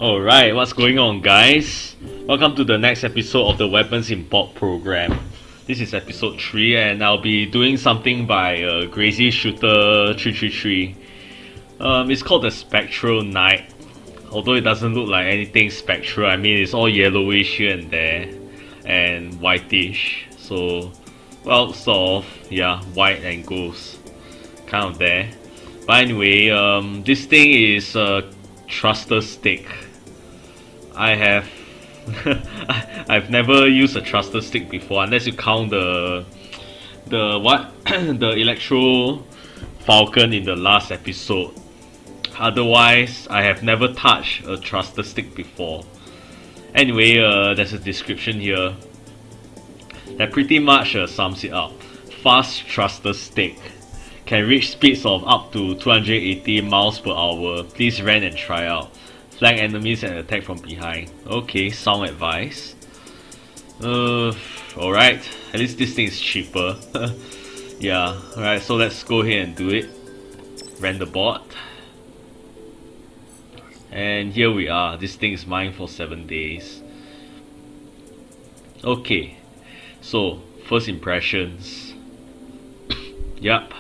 Alright, what's going on, guys? Welcome to the next episode of the Weapons Import program. This is episode 3 and I'll be doing something by Crazyshooter333's. It's called the Spectral Knight. Although it doesn't look like anything spectral, I mean it's all yellowish here and there and whitish. So, well, sort of, yeah, white and ghost kind of there. But anyway, this thing is a thruster stick. I have I've never used a thruster stick before, unless you count the the Electro Falcon in the last episode. Otherwise, I have never touched a thruster stick before. Anyway, there's a description here that pretty much sums it up. Fast thruster stick. Can reach speeds of up to 280 miles per hour. Please rent and try out. Flank enemies and attack from behind. Okay, sound advice. Alright. At least this thing is cheaper. Yeah, alright, so let's go ahead and do it. Rent the bot. And here we are. This thing is mine for 7 days. Okay. So, first impressions. Yup.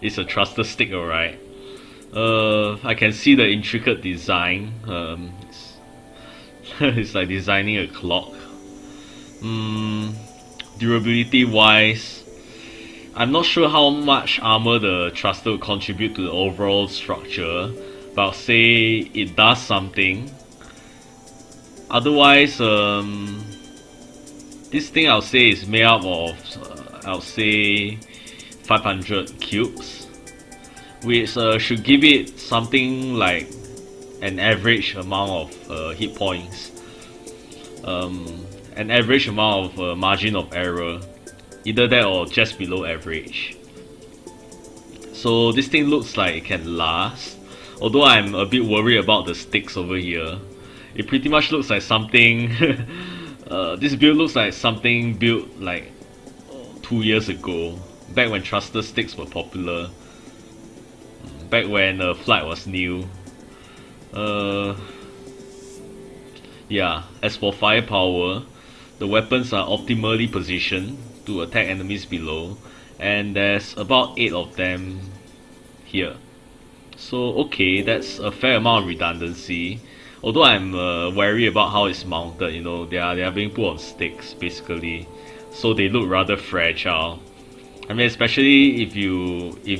It's a thruster stick, alright. I can see the intricate design. It's like designing a clock. Durability wise, I'm not sure how much armor the thruster will contribute to the overall structure, but I'll say it does something. Otherwise, this thing I'll say is made up of, I'll say 500 cubes, which should give it something like an average amount of hit points, an average amount of margin of error, either that or just below average. So this thing looks like it can last, although I'm a bit worried about the sticks over here. It pretty much looks like something this build looks like something built like 2 years ago, back when thruster sticks were popular, back when flight was new. Yeah, as for firepower, the weapons are optimally positioned to attack enemies below, and there's about 8 of them here. So okay, that's a fair amount of redundancy. Although I'm wary about how it's mounted, you know, they are being put on sticks basically, so they look rather fragile. I mean, especially if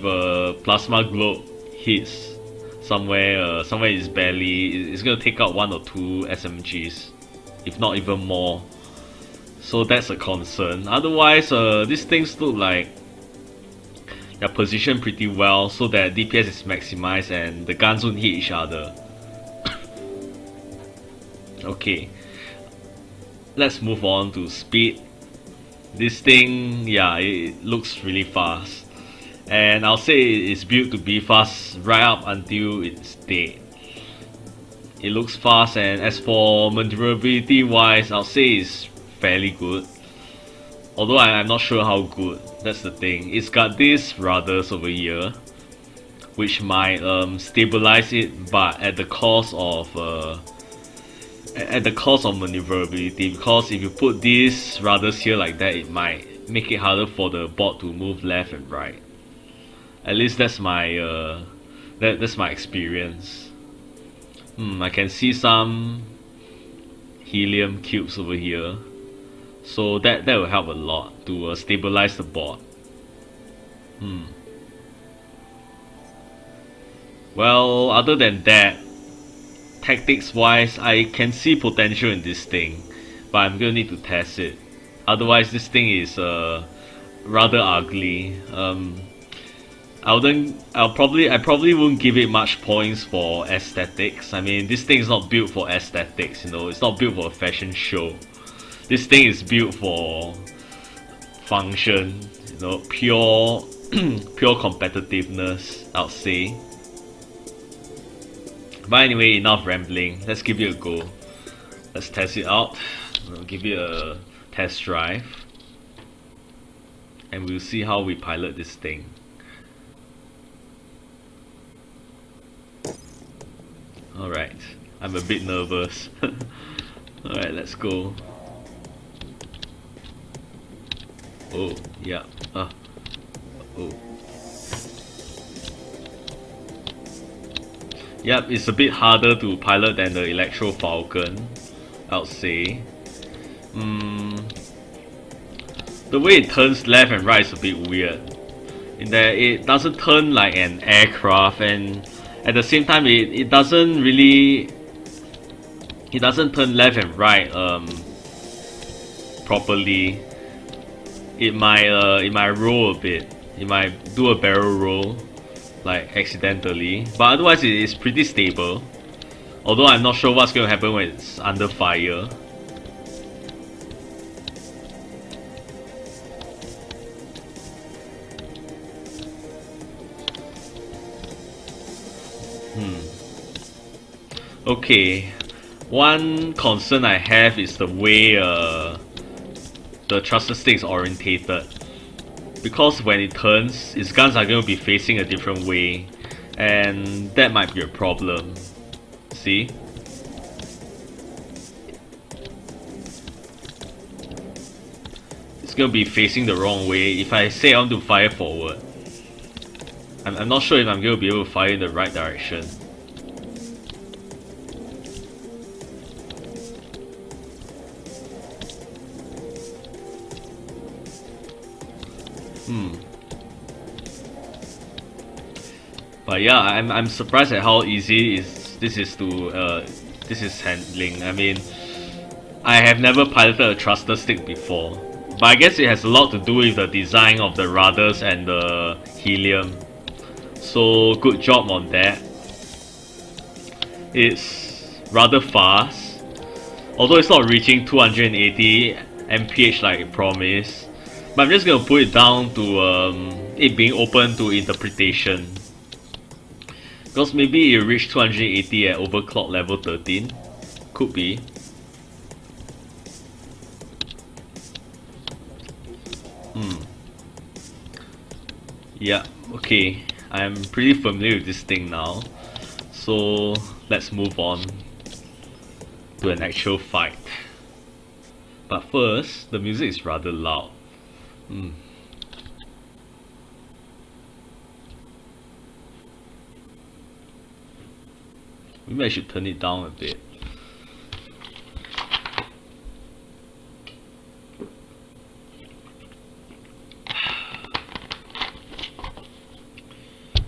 a plasma globe hits somewhere in its belly, it's gonna take out 1 or 2 SMGs, if not even more. So that's a concern. Otherwise, these things look like they're positioned pretty well so that DPS is maximized and the guns won't hit each other. Okay, let's move on to speed. This thing, yeah, it looks really fast, and I'll say it's built to be fast right up until it's dead. It looks fast, and as for maneuverability wise, I'll say it's fairly good, although I'm not sure how good. That's the thing. It's got these rudders over here which might stabilize it, but at the cost of maneuverability, because if you put these rudders here like that, it might make it harder for the bot to move left and right. At least that's my that's my experience. I can see some helium cubes over here, so that will help a lot to stabilize the bot. Well, other than that, tactics wise, I can see potential in this thing, but I'm gonna need to test it. Otherwise, this thing is rather ugly. I probably won't give it much points for aesthetics. I mean, this thing is not built for aesthetics, you know. It's not built for a fashion show. This thing is built for function, you know, pure pure competitiveness, I'll say. But anyway, enough rambling. Let's give it a go. Let's test it out. I'll give it a test drive, and we'll see how we pilot this thing. Alright, I'm a bit nervous. Alright, let's go. Oh, yeah. Oh. Yep, it's a bit harder to pilot than the Electro Falcon, I would say. The way it turns left and right is a bit weird. In that it doesn't turn like an aircraft, and at the same time it doesn't turn left and right properly. It might roll a bit. It might do a barrel roll, like accidentally. But otherwise it is pretty stable. Although I'm not sure what's going to happen when it's under fire. Okay, one concern I have is the way the thruster stick is orientated. Because when it turns, its guns are going to be facing a different way, and that might be a problem. See? It's going to be facing the wrong way. If I say I want to fire forward, I'm not sure if I'm going to be able to fire in the right direction. But yeah, I'm surprised at how easy this is handling. I mean, I have never piloted a thruster stick before, but I guess it has a lot to do with the design of the rudders and the helium. So good job on that. It's rather fast, although it's not reaching 280 mph like it promised. But I'm just gonna put it down to it being open to interpretation. Because maybe it reached 280 at overclock level 13. Could be. Yeah, okay. I'm pretty familiar with this thing now. So let's move on to an actual fight. But first, the music is rather loud. Maybe I should turn it down a bit.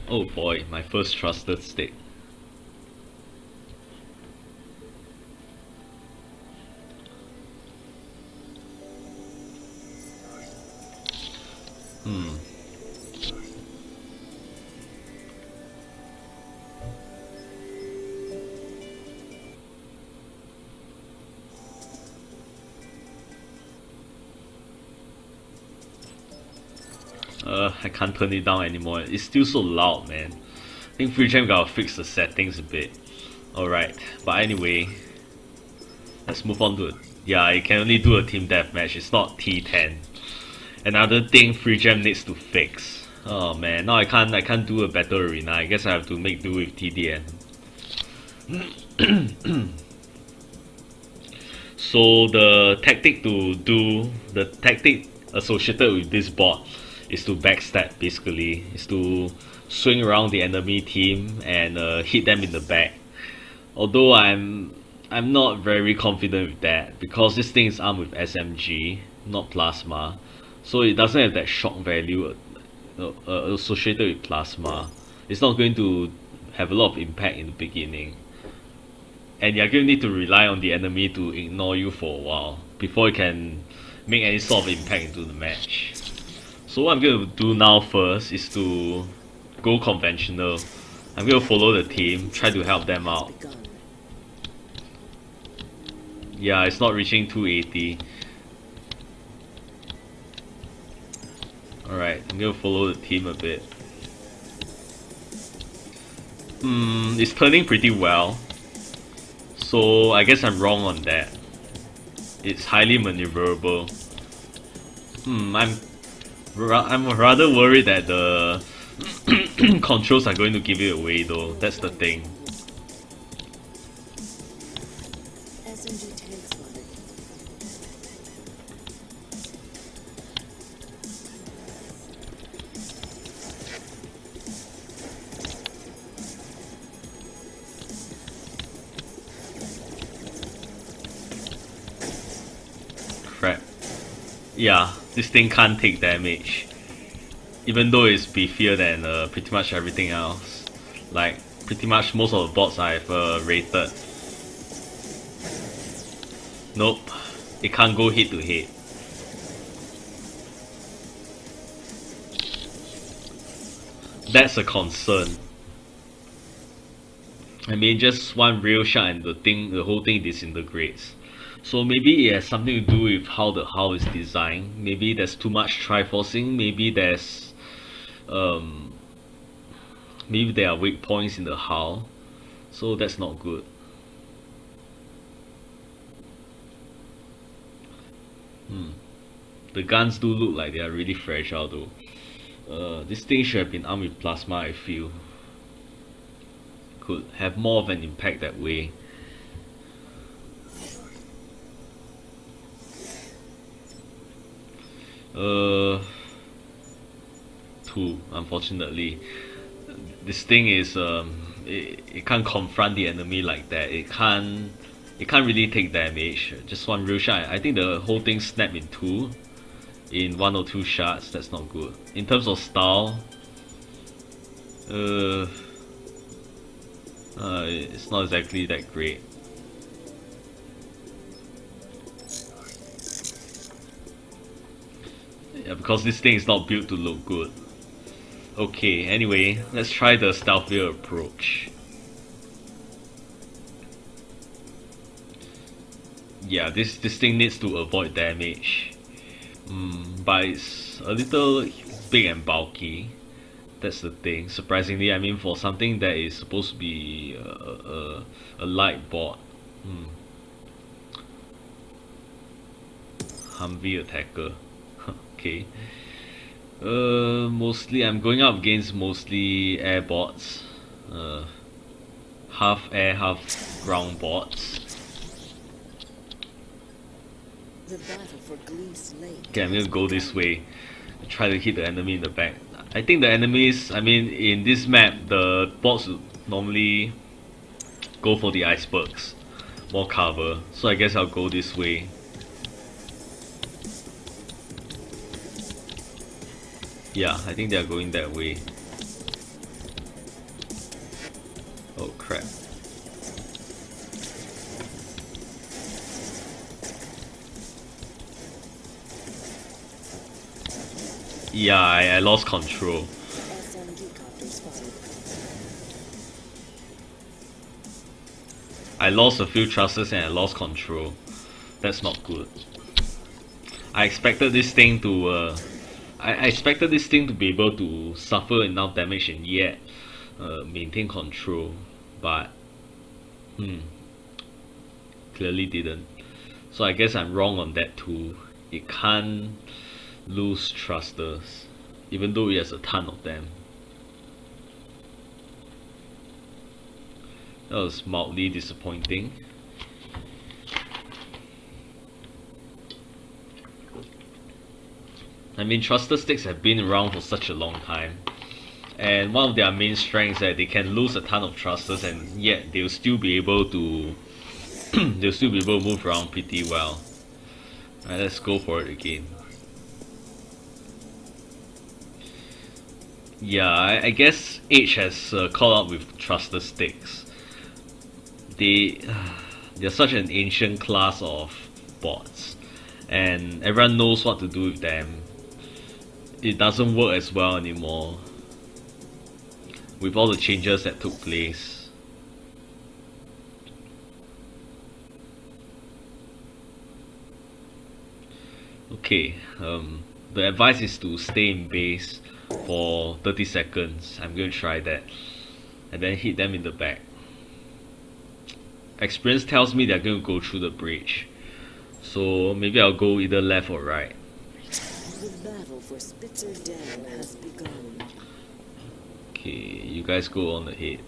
Oh boy, my first trusted stick. I can't turn it down anymore. It's still so loud, man. I think FreeJam gotta fix the settings a bit. Alright, but anyway, let's move on to it. Yeah, it can only do a team deathmatch. It's not T10. Another thing FreeJam needs to fix. Oh man, now I can't do a battle arena. I guess I have to make do with TDM. So the tactic associated with this bot is to backstab, basically. Is to swing around the enemy team and hit them in the back. Although I'm not very confident with that, because this thing is armed with SMG, not plasma, so it doesn't have that shock value associated with plasma. It's not going to have a lot of impact in the beginning, and you're going to need to rely on the enemy to ignore you for a while before you can make any sort of impact into the match. So what I'm going to do now first is to go conventional. I'm going to follow the team, try to help them out. Yeah, it's not reaching 280. Alright, I'm going to follow the team a bit. It's turning pretty well. So I guess I'm wrong on that. It's highly maneuverable. I'm rather worried that the controls are going to give it away though. That's the thing. Yeah, this thing can't take damage. Even though it's beefier than pretty much everything else. Like, pretty much most of the bots I've rated. Nope, it can't go head to head. That's a concern. I mean, just one real shot and the whole thing disintegrates. So maybe it has something to do with how the hull is designed. Maybe there's too much triforcing. Um, maybe there are weak points in the hull. So that's not good. The guns do look like they are really fragile though. This thing should have been armed with plasma, I feel. Could have more of an impact that way. Two, unfortunately. This thing is it can't confront the enemy like that. It can't really take damage. Just one real shot. I think the whole thing snapped in two. In one or two shots, that's not good. In terms of style, it's not exactly that great. Yeah, because this thing is not built to look good. Okay, anyway, let's try the stealthier approach. Yeah, this thing needs to avoid damage. But it's a little big and bulky. That's the thing. Surprisingly, I mean, for something that is supposed to be a light board. Humvee attacker. Okay. Mostly I'm going up against mostly air bots. Half air, half ground bots. Okay, I'm gonna go this way. Try to hit the enemy in the back. I think the enemies, I mean, in this map, the bots normally go for the icebergs. More cover. So I guess I'll go this way. Yeah, I think they're going that way. Oh crap. Yeah, I lost control. I lost a few thrusters and I lost control. That's not good. I expected this thing to I expected this thing to be able to suffer enough damage and yet maintain control, but clearly didn't. So I guess I'm wrong on that too. It can't lose thrusters, even though it has a ton of them. That was mildly disappointing. I mean, thruster sticks have been around for such a long time, and one of their main strengths is that they can lose a ton of thrusters and yet they'll still be able to move around pretty well. Alright, let's go for it again. Yeah, I guess Age has caught up with thruster sticks. They're such an ancient class of bots, and everyone knows what to do with them. It doesn't work as well anymore with all the changes that took place. Okay, the advice is to stay in base for 30 seconds. I'm going to try that and then hit them in the back. Experience tells me they're going to go through the bridge, so maybe I'll go either left or right. The battle for Spitzer Dam has begun. Okay, you guys go on ahead.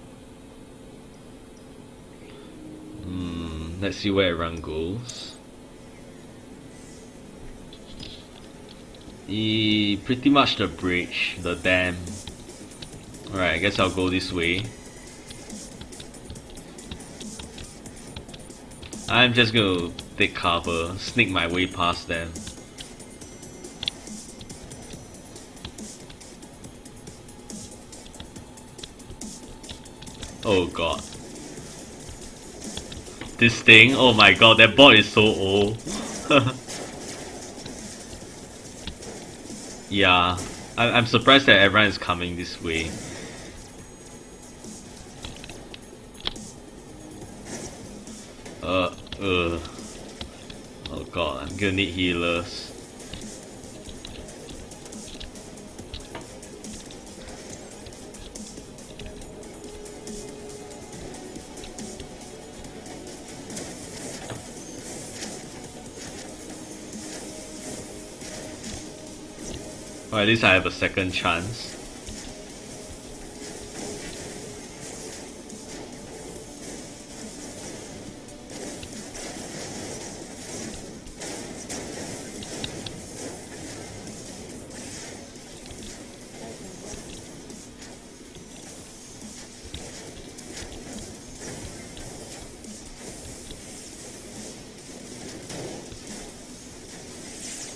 Let's see where everyone goes. Pretty much the bridge, the dam. Alright, I guess I'll go this way. I'm just gonna take cover, sneak my way past them. Oh god. This thing, oh my god, that bot is so old. Yeah, I'm surprised that everyone is coming this way. Uh, uh. Oh god, I'm gonna need healers. Or at least I have a second chance.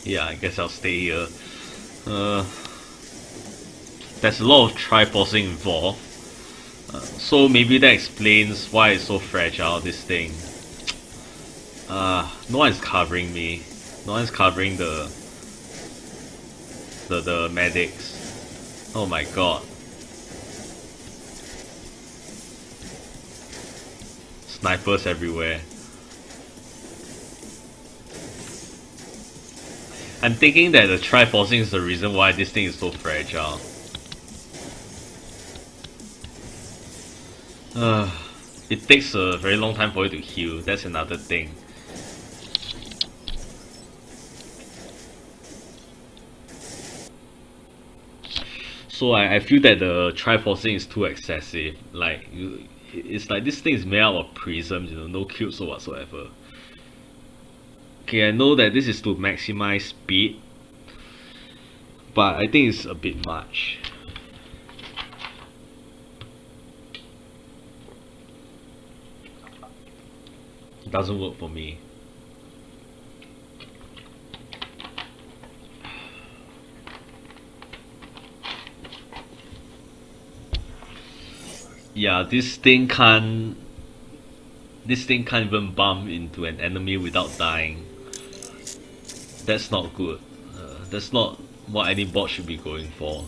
Yeah, I guess I'll stay here. There's a lot of triforcing involved. So maybe that explains why it's so fragile, this thing. No one's covering me. No one's covering the medics. Oh my god. Snipers everywhere. I'm thinking that the triforcing is the reason why this thing is so fragile. It takes a very long time for it to heal, that's another thing. So I feel that the triforcing is too excessive. Like, it's like this thing is made out of prisms, no cubes or whatsoever. Okay, I know that this is to maximize speed, but I think it's a bit much. It doesn't work for me. Yeah, this thing can't even bump into an enemy without dying. That's not good. That's not what any bot should be going for.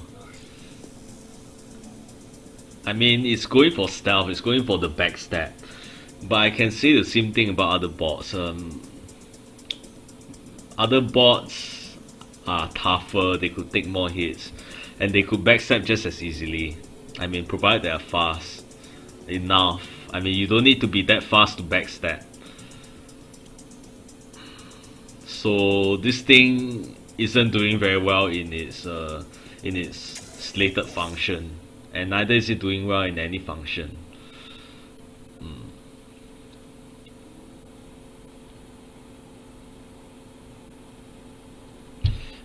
I mean, it's going for stealth, it's going for the backstab. But I can say the same thing about other bots. Other bots are tougher, they could take more hits, and they could backstab just as easily. I mean, provided they are fast enough. I mean, you don't need to be that fast to backstab. So this thing isn't doing very well in its slated function, and neither is it doing well in any function.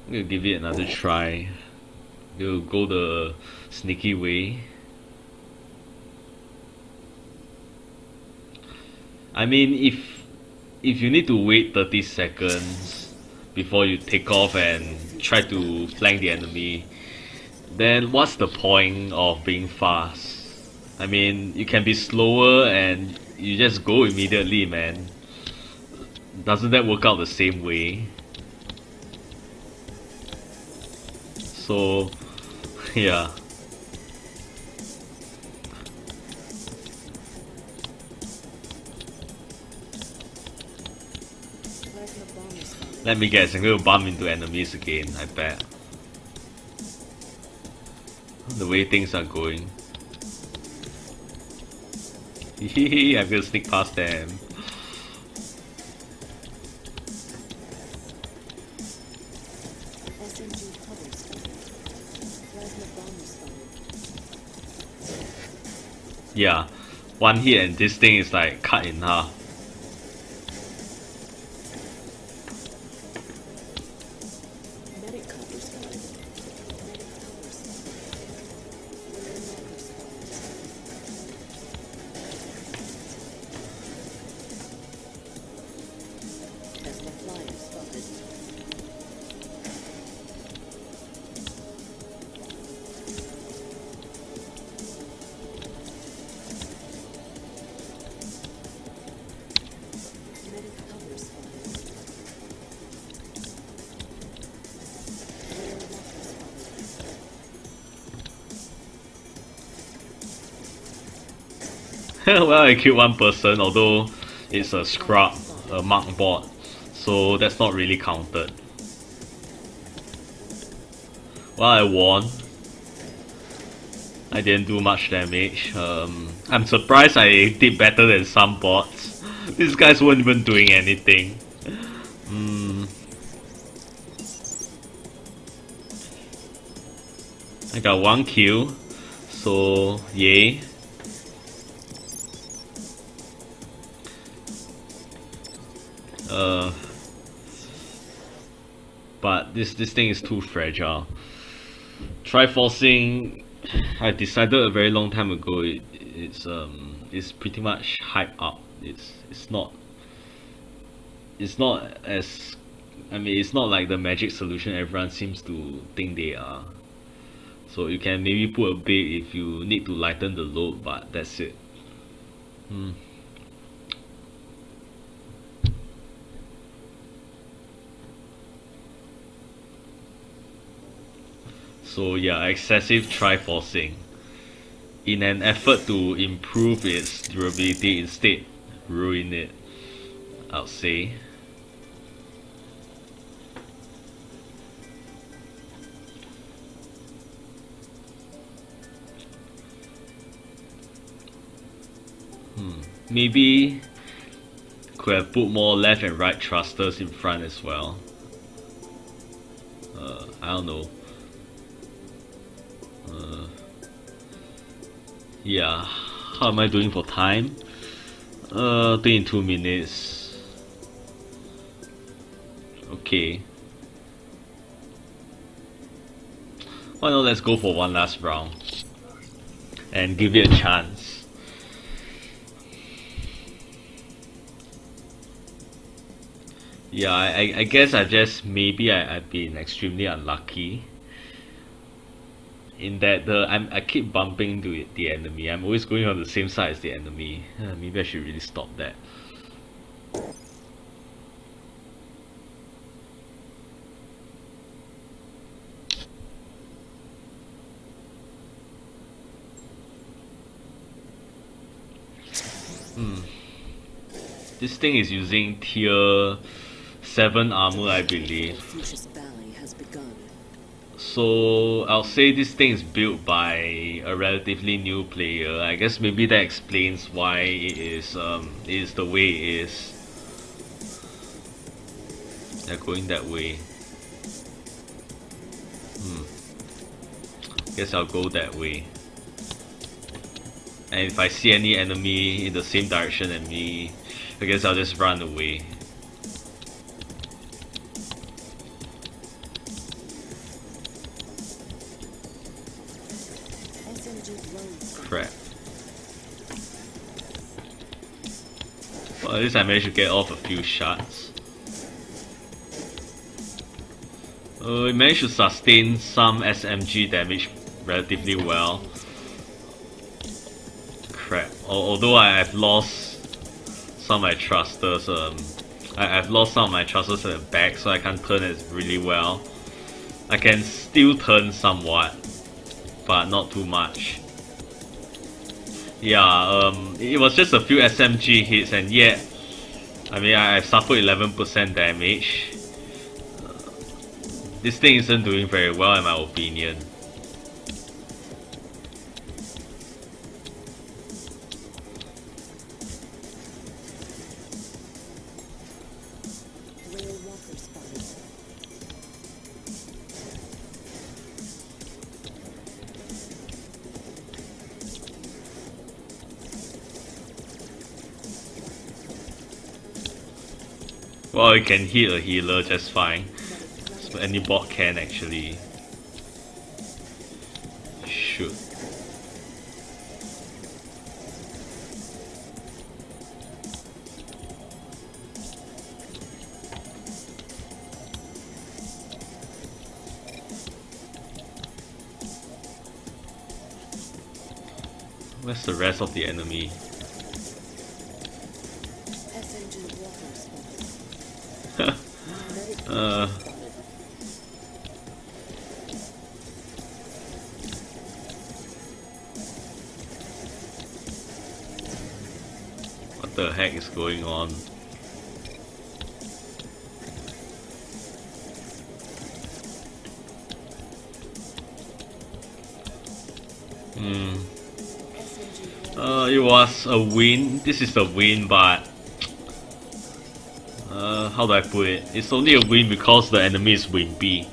I'm gonna give it another try. We'll go the sneaky way. I mean, if you need to wait 30 seconds before you take off and try to flank the enemy, then what's the point of being fast? I mean, you can be slower and you just go immediately, man. Doesn't that work out the same way? So, yeah. Let me guess, I'm going to bump into enemies again, I bet. The way things are going. Hehehe, I'm going to sneak past them. Yeah, one hit and this thing is like cut in half. Well, I killed one person, although it's a scrub, a mark bot, so that's not really counted. Well, I won. I didn't do much damage. I'm surprised I did better than some bots. These guys weren't even doing anything. I got 1 kill, so yay. But this thing is too fragile. Triforcing, I decided a very long time ago. It's pretty much hyped up. It's not as, I mean, it's not like the magic solution everyone seems to think they are. So you can maybe put a bait if you need to lighten the load, but that's it. So yeah, excessive triforcing in an effort to improve its durability, instead ruin it, I'll say. Maybe could have put more left and right thrusters in front as well. I don't know. Yeah, how am I doing for time? 22 minutes. Okay. Why not let's go for one last round and give it a chance. Yeah, I guess I've been extremely unlucky in that I keep bumping into the enemy. I'm always going on the same side as the enemy. Maybe I should really stop that. This thing is using tier 7 armor, I believe. So I'll say this thing is built by a relatively new player. I guess maybe that explains why it is the way it is. They're going that way. Guess I'll go that way. And if I see any enemy in the same direction as me, I guess I'll just run away. Crap. Well, at least I managed to get off a few shots. It managed to sustain some SMG damage relatively well. Crap. Although I've lost some of my thrusters, I've lost some of my thrusters at the back, so I can't turn it really well. I can still turn somewhat, but not too much. Yeah, it was just a few SMG hits, and yet, I mean, I suffered 11% damage. This thing isn't doing very well in my opinion. Well, it can hit a healer just fine. So any bot can actually shoot. Where's the rest of the enemy? the heck is going on? It was a win. This is a win, but how do I put it? It's only a win because the enemy is wimpy.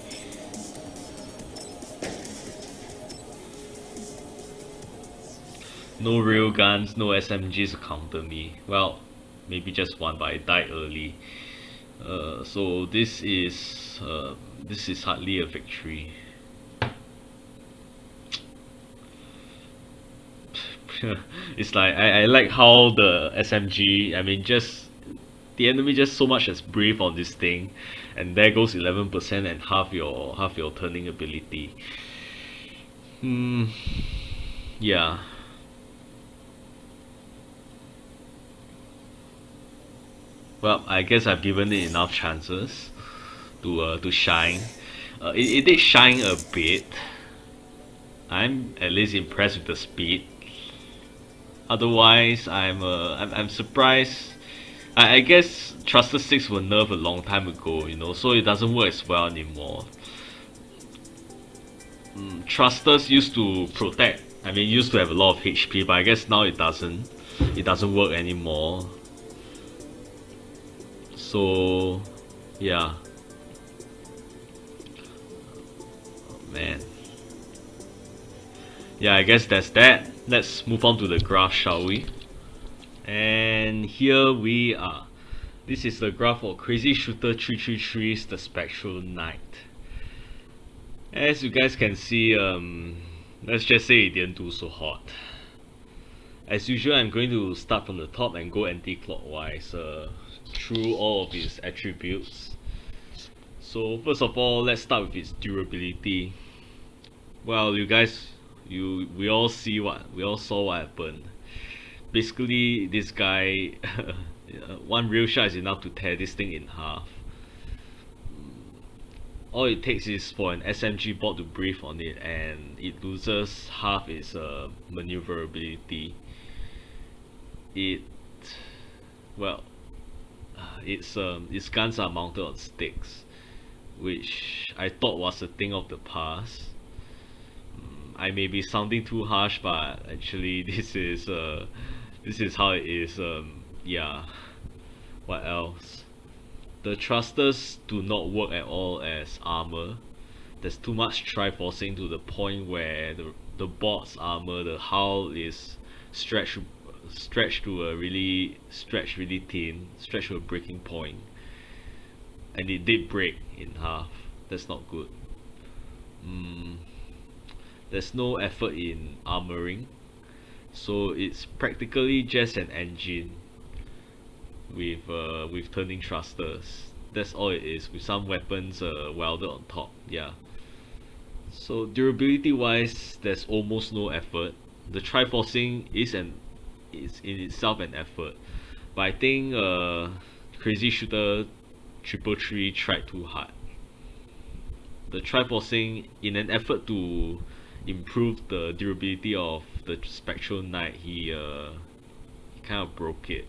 No real guns, no SMGs to counter me. Well, maybe just one, but I died early. So this is hardly a victory. It's like I like how the SMG. I mean, just the enemy just so much as breathe on this thing, and there goes 11% and half your turning ability. Yeah. Well, I guess I've given it enough chances to shine. It did shine a bit. I'm at least impressed with the speed. Otherwise, I'm surprised. I guess Thruster 6 were nerfed a long time ago, you know, so it doesn't work as well anymore. Thrusters used to protect. I mean, used to have a lot of HP, but I guess now it doesn't. It doesn't work anymore. So, yeah. Oh, man. Yeah, I guess that's that. Let's move on to the graph, shall we? And here we are. This is the graph for Crazyshooter333's the Spectral Knight. As you guys can see, let's just say it didn't do so hot. As usual, I'm going to start from the top and go anti-clockwise through all of its attributes. So first of all, let's start with its durability. Well, you guys, we all saw what happened. Basically, this guy, one real shot is enough to tear this thing in half. All it takes is for an SMG bot to breathe on it, and it loses half its maneuverability. Its guns are mounted on sticks, which I thought was a thing of the past. I may be sounding too harsh, but actually this is how it is. Yeah. What else? The thrusters do not work at all as armor. There's too much triforcing to the point where the bot's armor, the hull is stretched to a really thin, stretched to a breaking point, and it did break in half. That's not good. There's no effort in armoring, so it's practically just an engine with turning thrusters. That's all it is, with some weapons welded on top. Yeah. So durability wise, there's almost no effort. The triforcing is in itself an effort, but I think Crazyshooter333 tried too hard. The triforcing, in an effort to improve the durability of the Spectral Knight, he kind of broke it.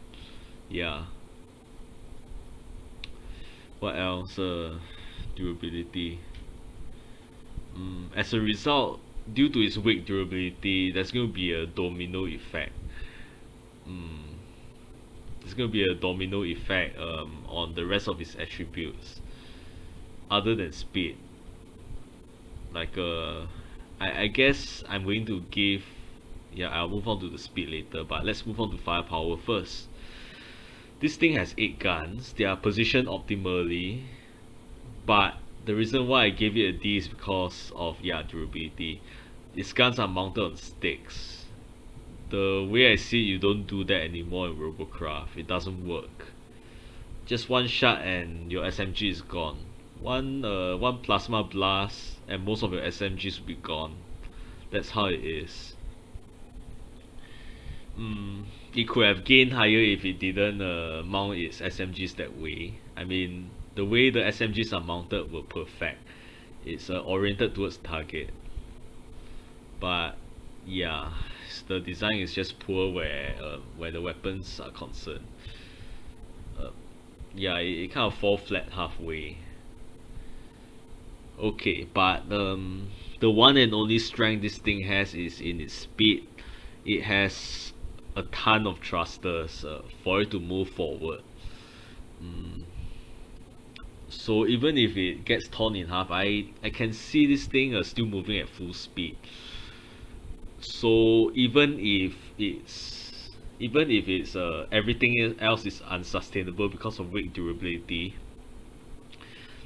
Yeah. What else? Durability. As a result, due to its weak durability, there's going to be a domino effect. There's going to be a domino effect on the rest of its attributes, other than speed. Like I guess I'm going to give. Yeah, I'll move on to the speed later, but let's move on to firepower first. This thing has 8 guns. They are positioned optimally, but the reason why I gave it a D is because of durability. Its guns are mounted on sticks. The way I see it, you don't do that anymore in Robocraft. It doesn't work. Just one shot and your SMG is gone. One plasma blast and most of your SMGs will be gone. That's how it is. It could have gained higher if it didn't mount its SMGs that way. I mean, the way the SMGs are mounted were perfect. It's oriented towards target. But yeah, nice. The design is just poor where the weapons are concerned. Uh, yeah, it kind of fall flat halfway. Okay, but the one and only strength this thing has is in its speed. It has a ton of thrusters for it to move forward. Mm. So even if it gets torn in half, I can see this thing still moving at full speed. So even if it's everything else is unsustainable because of weak durability,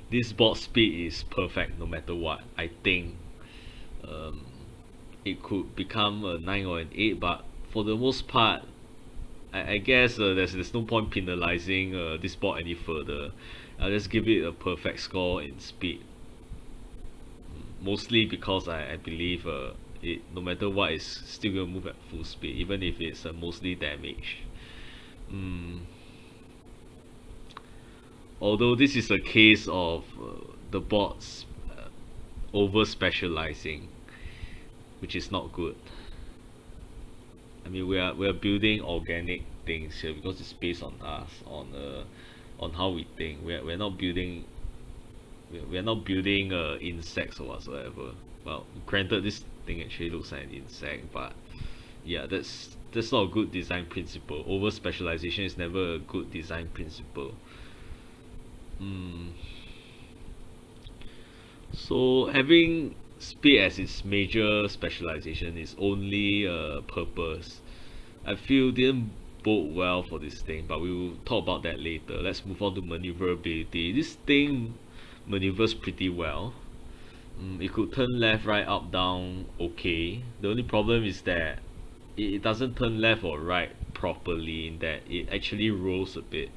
this board speed is perfect no matter what. I think um, it could become a 9 or an 8, but for the most part, I guess there's no point penalizing this board any further. I'll just give it a perfect score in speed. Mostly because I believe it, no matter what, is still gonna move at full speed, even if it's mostly damage. Mm. Although this is a case of the bots over specializing, which is not good. I mean, we are building organic things here because it's based on us, on how we think. We're not building insects or whatsoever. Well, granted, this thing actually looks like an insect, but yeah, that's not a good design principle. Over specialization is never a good design principle. Mm. So having speed as its major specialization is only a purpose. I feel didn't bode well for this thing, but we will talk about that later. Let's move on to maneuverability. This thing maneuvers pretty well. It could turn left, right, up, down, okay. The only problem is that it doesn't turn left or right properly, in that it actually rolls a bit.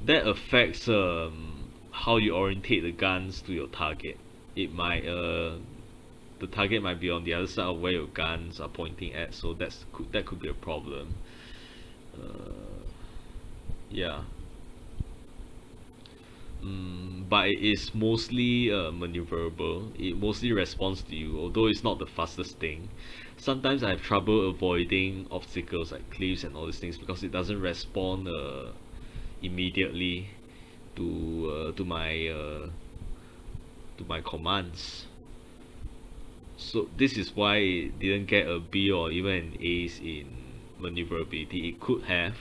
That affects how you orientate the guns to your target. It might the target might be on the other side of where your guns are pointing at, so that could be a problem. Yeah. But it is mostly maneuverable. It mostly responds to you, although it's not the fastest thing. Sometimes I have trouble avoiding obstacles like cliffs and all these things because it doesn't respond immediately to my commands. So this is why it didn't get a B or even an Ace in maneuverability. It could have,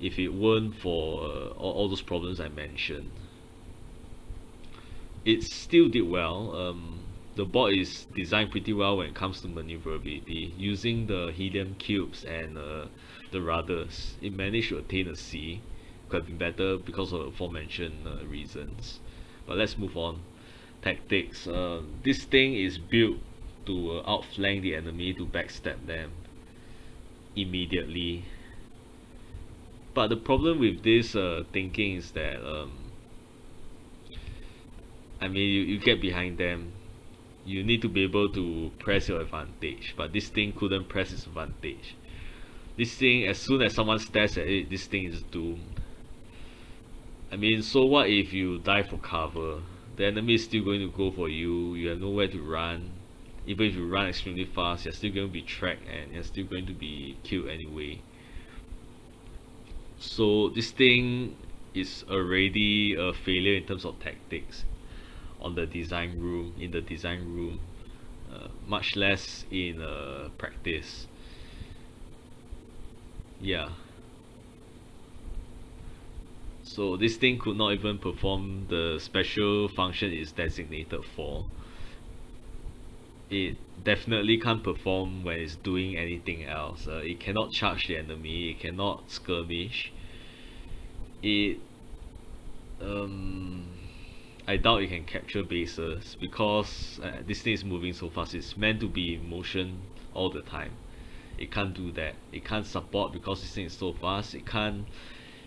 if it weren't for all those problems I mentioned. It still did well. The board is designed pretty well when it comes to maneuverability. Using the helium cubes and the rudders, it managed to attain a C. Could have been better because of the aforementioned reasons. But let's move on. Tactics. This thing is built to outflank the enemy, to backstab them immediately. But the problem with this thinking is that I mean, you get behind them, you need to be able to press your advantage, but this thing couldn't press its advantage. This thing, as soon as someone stares at it, this thing is doomed. I mean, so what if you dive for cover? The enemy is still going to go for you. You have nowhere to run. Even if you run extremely fast, you're still going to be tracked and you're still going to be killed anyway. So this thing is already a failure in terms of tactics in the design room, much less in practice. Yeah. So this thing could not even perform the special function it's designated for. It definitely can't perform when it's doing anything else. It cannot charge the enemy, it cannot skirmish. It I doubt it can capture bases because this thing is moving so fast. It's meant to be in motion all the time. It can't do that. It can't support because this thing is so fast. It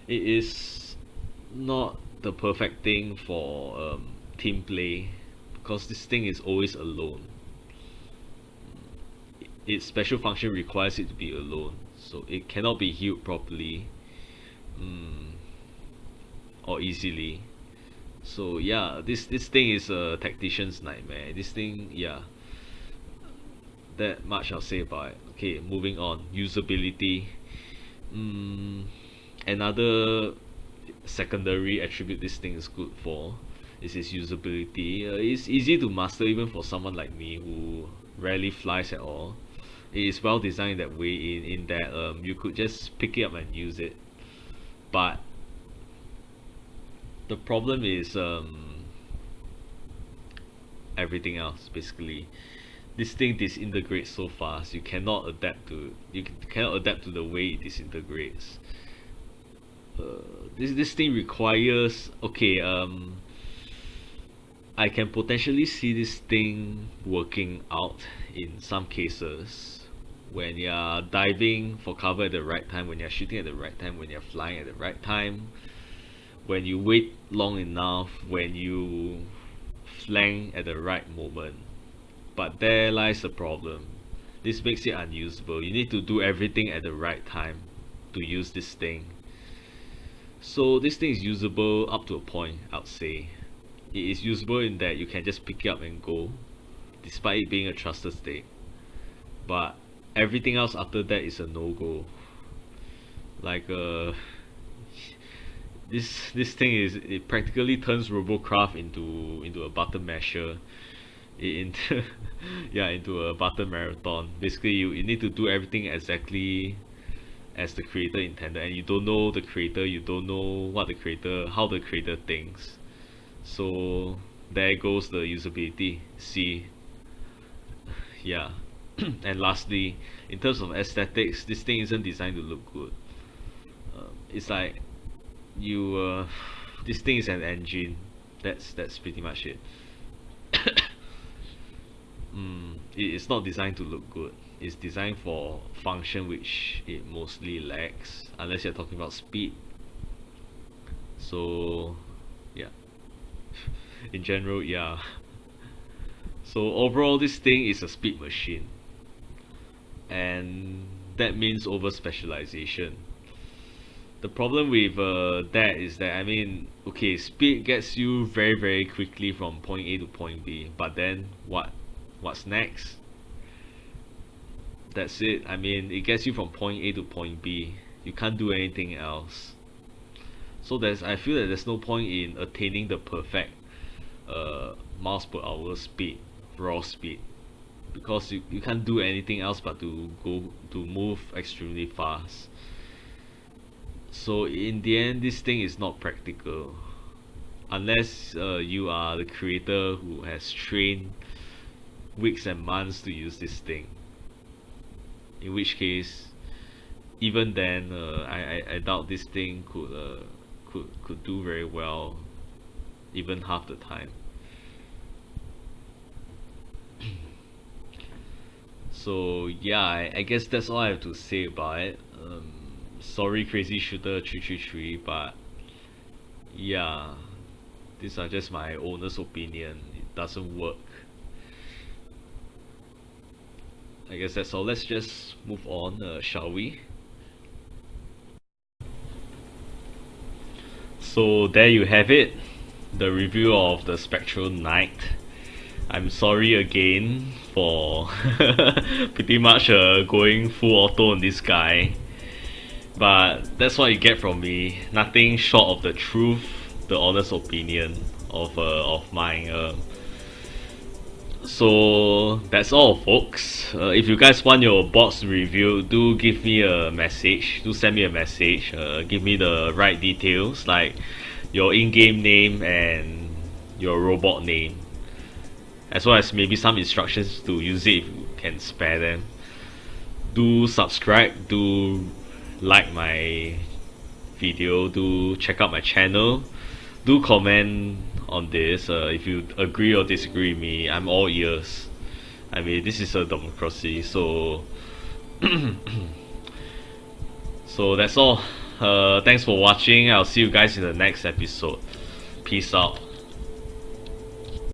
is not the perfect thing for team play because this thing is always alone. Its special function requires it to be alone, so it cannot be healed properly or easily. So yeah, this thing is a tactician's nightmare. This thing, yeah, that much I'll say about it. Okay, moving on. Usability. Another secondary attribute this thing is good for is its usability. It's easy to master even for someone like me who rarely flies at all. It is well designed that way in that you could just pick it up and use it. But the problem is everything else basically. This thing disintegrates so fast. You cannot adapt to the way it disintegrates. This thing requires okay. I can potentially see this thing working out in some cases when you're diving for cover at the right time, when you're shooting at the right time, when you're flying at the right time, when you wait long enough, when you flank at the right moment. But there lies the problem. This makes it unusable. You need to do everything at the right time to use this thing. So this thing is usable up to a point, I'd say. It is usable in that you can just pick it up and go, despite it being a trusted state. But everything else after that is a no-go. Like this thing it practically turns Robocraft into a button masher. Into yeah, into a button marathon. Basically you need to do everything exactly as the creator intended, and you don't know the creator, you don't know how the creator thinks. So there goes the usability. See, yeah. And lastly, in terms of aesthetics, this thing isn't designed to look good. It's like this thing is an engine. That's pretty much it. It's not designed to look good. It's designed for function which it mostly lacks, unless you're talking about speed. So yeah. In general, yeah. So overall this thing is a speed machine, and that means over specialization. The problem with that is that, I mean, okay, speed gets you very quickly from point A to point B, but then what's next? That's it. I mean, it gets you from point A to point B. You can't do anything else. So I feel that there's no point in attaining the perfect miles per hour speed, raw speed, because you can't do anything else but to move extremely fast. So in the end, this thing is not practical unless you are the creator who has trained weeks and months to use this thing. In which case, even then, I doubt this thing could do very well, even half the time. So yeah, I guess that's all I have to say about it. Sorry, Crazyshooter333, but yeah, these are just my owner's opinion. It doesn't work. I guess that's all. Let's just move on, shall we? So there you have it, the review of the Spectral Knight. I'm sorry again for pretty much going full auto on this guy, but that's what you get from me. Nothing short of the truth, the honest opinion of mine. So that's all, folks. If you guys want your box review, do give me a message. Do send me a message. Give me the right details, like your in-game name and your robot name, as well as maybe some instructions to use it if you can spare them. Do subscribe. Do like my video. Do check out my channel. Do comment on this. If you agree or disagree with me, I'm all ears. I mean, this is a democracy, so so that's all. Thanks for watching. I'll see you guys in the next episode. Peace out.